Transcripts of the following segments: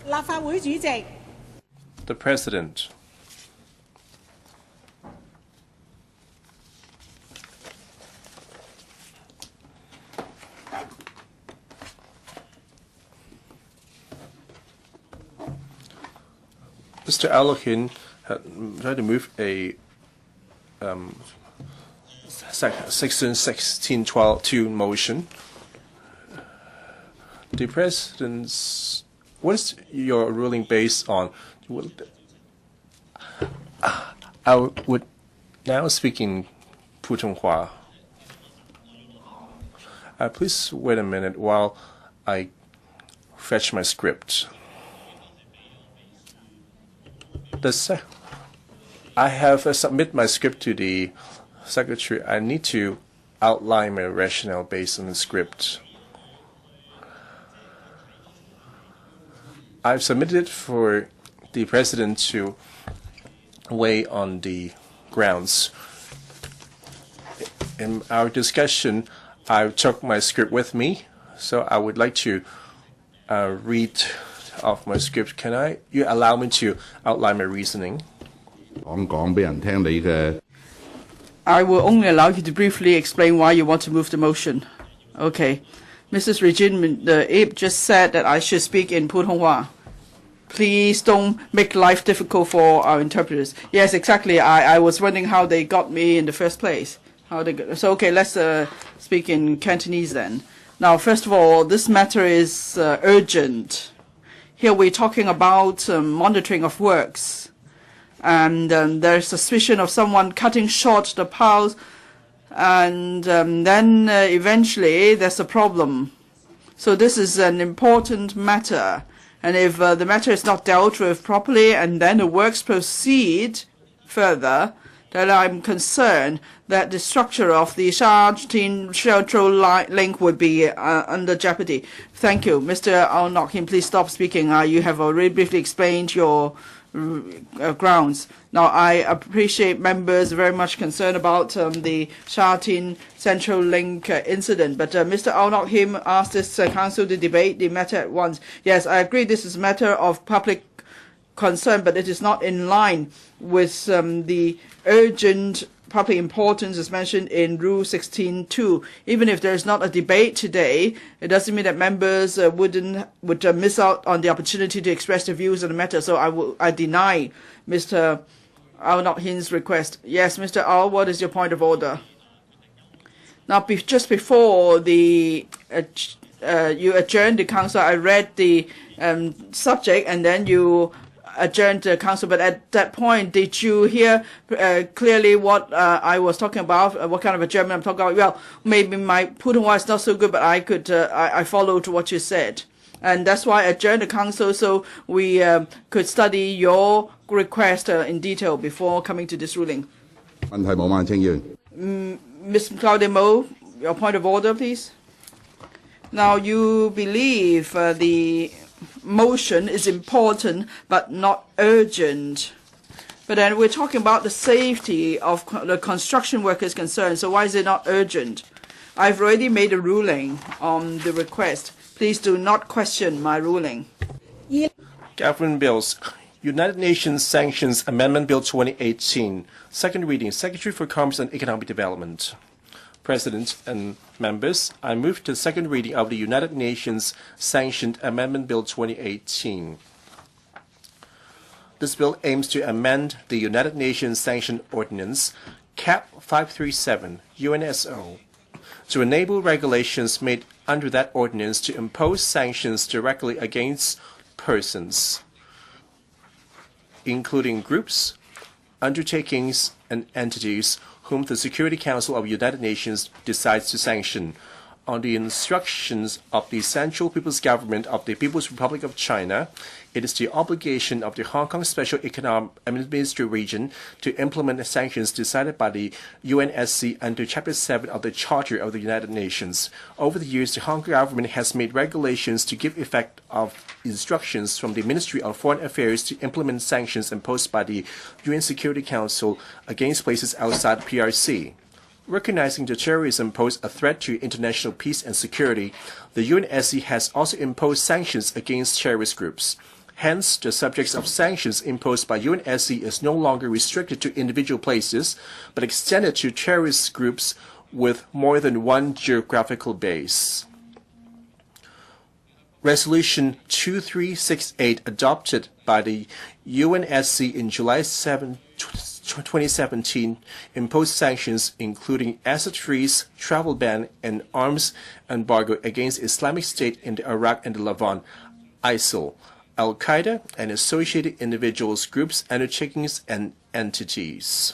立法會主席。The President. Mr. Alohin tried to move a Section 1612 motion. The President's, what is your ruling based on? I would now speak in Putonghua. Please wait a minute while I fetch my script. I have submitted my script to the Secretary. I need to outline my rationale based on the script. I've submitted it for the President to weigh on the grounds. In our discussion, I took my script with me, so I would like to read off my script. Can you allow me to outline my reasoning? I will only allow you to briefly explain why you want to move the motion. Okay. Mrs. Regine Ip just said that I should speak in Putonghua. Please don't make life difficult for our interpreters. Yes, exactly. I was wondering how they got me in the first place. So, okay, let's speak in Cantonese then. Now, first of all, this matter is urgent. Here we're talking about monitoring of works. And there's suspicion of someone cutting short the piles. And then eventually there's a problem. So this is an important matter. And if the matter is not dealt with properly and then the works proceed further, then I'm concerned that the structure of the Sha-Tin Central link would be under jeopardy. Thank you. Mr. Ao-Nok-Him, please stop speaking. You have already briefly explained your grounds. Now, I appreciate members very much concerned about the Sha-Tin Central Link incident, but Mr. Ao-Nok-Him asked this Council to debate the matter at once. Yes, I agree this is a matter of public concern, but it is not in line with the urgent public importance as mentioned in Rule 16.2. Even if there is not a debate today, it doesn't mean that members would miss out on the opportunity to express their views on the matter. So I deny Mr. Ao-Nok-Him's request. Yes, Mr. Ao, what is your point of order? Now, just before the you adjourned the council, I read the subject, and then you adjourned the council. But at that point, did you hear clearly what I was talking about? What kind of adjournment I'm talking about? Well, maybe my Putonghua is not so good, but I followed what you said. And that's why I adjourned the council, so we could study your request in detail before coming to this ruling. Ms. Claude-Mo, your point of order, please. Now, you believe the motion is important but not urgent. But then we're talking about the safety of the construction workers concerned, so why is it not urgent? I've already made a ruling on the request. Please do not question my ruling. Government Bills. United Nations Sanctions Amendment Bill 2018. Second reading. Secretary for Commerce and Economic Development. President and members, I move to the second reading of the United Nations Sanctioned Amendment Bill 2018. This bill aims to amend the United Nations Sanction Ordinance, CAP 537, UNSO, to enable regulations made under that ordinance to impose sanctions directly against persons, including groups, undertakings, and entities whom the Security Council of the United Nations decides to sanction, on the instructions of the Central People's Government of the People's Republic of China. It is the obligation of the Hong Kong Special Economic Administrative Region to implement the sanctions decided by the UNSC under Chapter 7 of the Charter of the United Nations. Over the years, the Hong Kong government has made regulations to give effect of instructions from the Ministry of Foreign Affairs to implement sanctions imposed by the UN Security Council against places outside PRC. Recognizing that terrorism poses a threat to international peace and security, the UNSC has also imposed sanctions against terrorist groups. Hence, the subjects of sanctions imposed by UNSC is no longer restricted to individual places, but extended to terrorist groups with more than one geographical base. Resolution 2368, adopted by the UNSC in July 2017, imposed sanctions including asset freeze, travel ban, and arms embargo against Islamic State in the Iraq and the Levant, ISIL, Al-Qaeda, and associated individuals, groups, undertakings, and entities.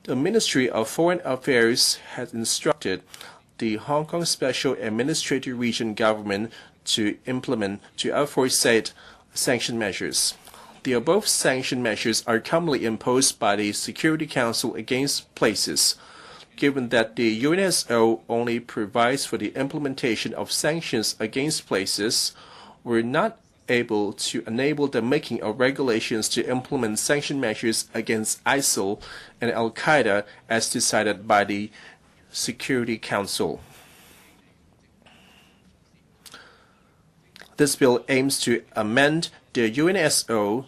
The Ministry of Foreign Affairs has instructed the Hong Kong Special Administrative Region government to implement the aforesaid sanction measures. The above sanction measures are commonly imposed by the Security Council against places. Given that the UNSO only provides for the implementation of sanctions against places, we're not able to enable the making of regulations to implement sanction measures against ISIL and Al-Qaeda as decided by the Security Council. This bill aims to amend the UNSO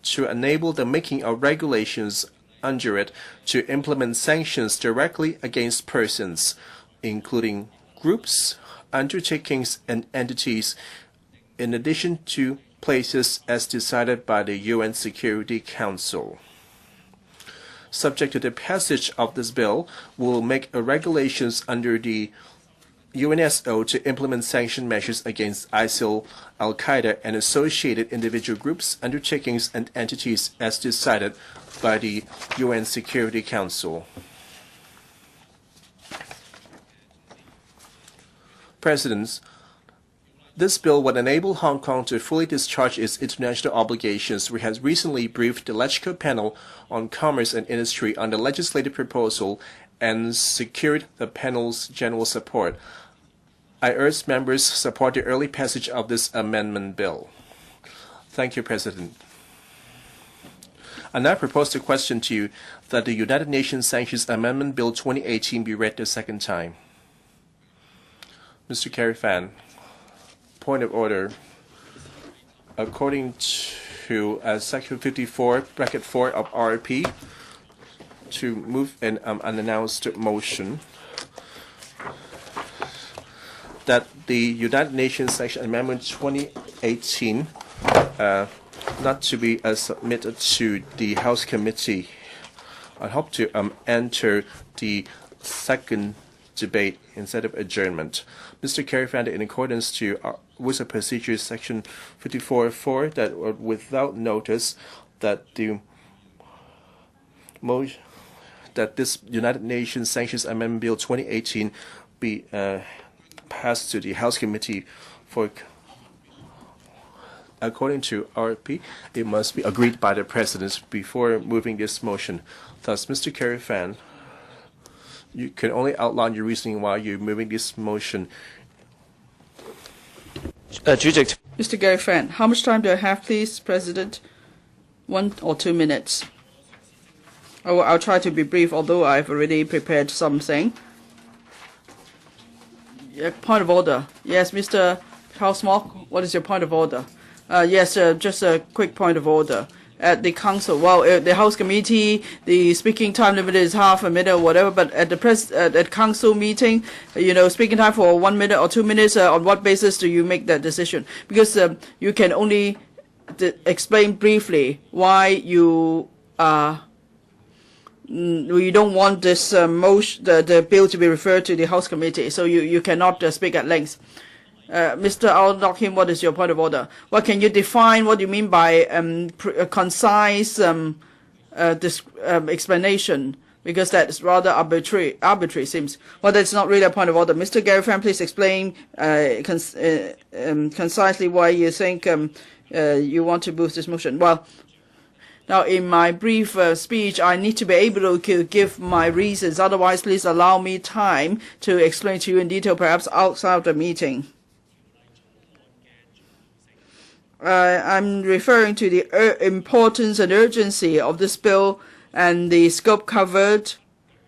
to enable the making of regulations under it to implement sanctions directly against persons, including groups, undertakings, and entities, in addition to places as decided by the UN Security Council. Subject to the passage of this bill, we will make regulations under the UNSO to implement sanction measures against ISIL, Al-Qaeda, and associated individual groups, undertakings, and entities as decided by the UN Security Council. Presidents, this bill would enable Hong Kong to fully discharge its international obligations. We have recently briefed the LegCo panel on commerce and industry on the legislative proposal and secured the panel's general support. I urge members to support the early passage of this amendment bill. Thank you, President. I now propose the question to you that the United Nations Sanctions Amendment Bill 2018 be read the second time. Mr. Kerry Fan. Point of order. According to Section 54, bracket 4 of RP, to move an unannounced motion that the United Nations Sanction Amendment 2018 not to be submitted to the House Committee. I hope to enter the second debate instead of adjournment. Mr. Kerry found it in accordance to Rules of Procedure Section 54.4 that without notice that that this United Nations Sanctions Amendment Bill 2018 be passed to the House Committee for. According to RP, it must be agreed by the President before moving this motion. Thus, Mr. Kerry Fan, you can only outline your reasoning while you're moving this motion. Mr. Gary Fan, how much time do I have, please, President? 1 or 2 minutes. I'll try to be brief, although I've already prepared something. Point of order. Yes, Mr. Charles Mock, what is your point of order? Yes, just a quick point of order. At the council, the House Committee, the speaking time limit is half a minute or whatever, but at the at council meeting, speaking time for 1 minute or 2 minutes, on what basis do you make that decision? Because you can only explain briefly why you don't want this motion, the bill to be referred to the House Committee, so you cannot speak at length. Mr. Al Nokim, what is your point of order? Well, can you define what you mean by a concise explanation? Because that's rather arbitrary seems. Well, that's not really a point of order. Mr. Gary Fan, please explain concisely why you think you want to move this motion. Well, now in my brief speech, I need to be able to give my reasons. Otherwise, please allow me time to explain to you in detail, perhaps outside of the meeting. I'm referring to the importance and urgency of this bill and the scope covered,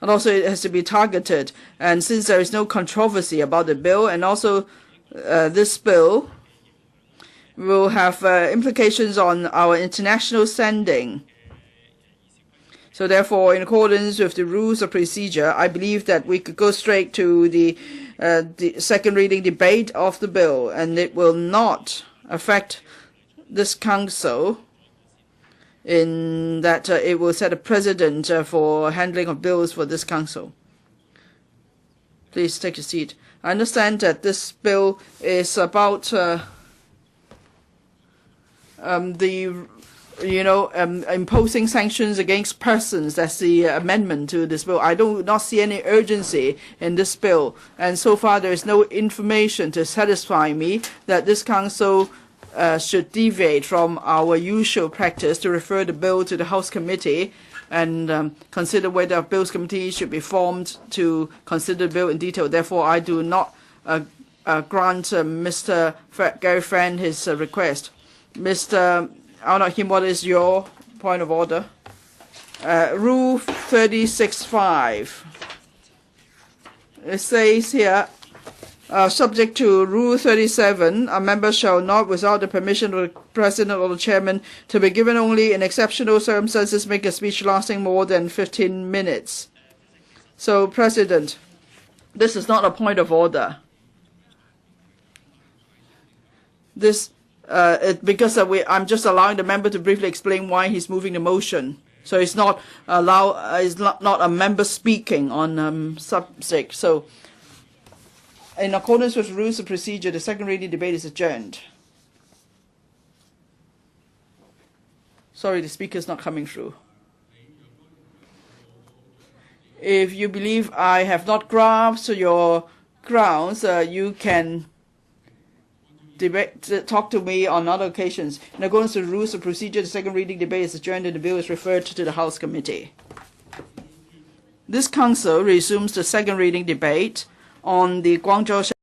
and also it has to be targeted. And since there is no controversy about the bill, and also this bill will have implications on our international standing. So therefore, in accordance with the rules of procedure, I believe that we could go straight to the second reading debate of the bill, and it will not affect this council in that it will set a precedent for handling of bills for this council. Please take a seat. I understand that this bill is about imposing sanctions against persons. That's the amendment to this bill. I do not see any urgency in this bill, and so far there is no information to satisfy me that this council should deviate from our usual practice to refer the bill to the House Committee and consider whether a Bills Committee should be formed to consider the bill in detail. Therefore, I do not grant Mr. Gary Friend his request. Mr. Al-Nakim, what is your point of order? Rule 36.5. It says here, subject to Rule 37, a member shall not, without the permission of the President or the Chairman, to be given only in exceptional circumstances, make a speech lasting more than 15 minutes. So, President, this is not a point of order. This, because I'm just allowing the member to briefly explain why he's moving the motion. So it's not not a member speaking on subject. So, in accordance with rules of procedure, the second reading debate is adjourned. Sorry, the speaker is not coming through. If you believe I have not grasped your grounds, you can talk to me on other occasions. In accordance with rules of procedure, the second reading debate is adjourned and the bill is referred to the House Committee. This council resumes the second reading debate on the Guangzhou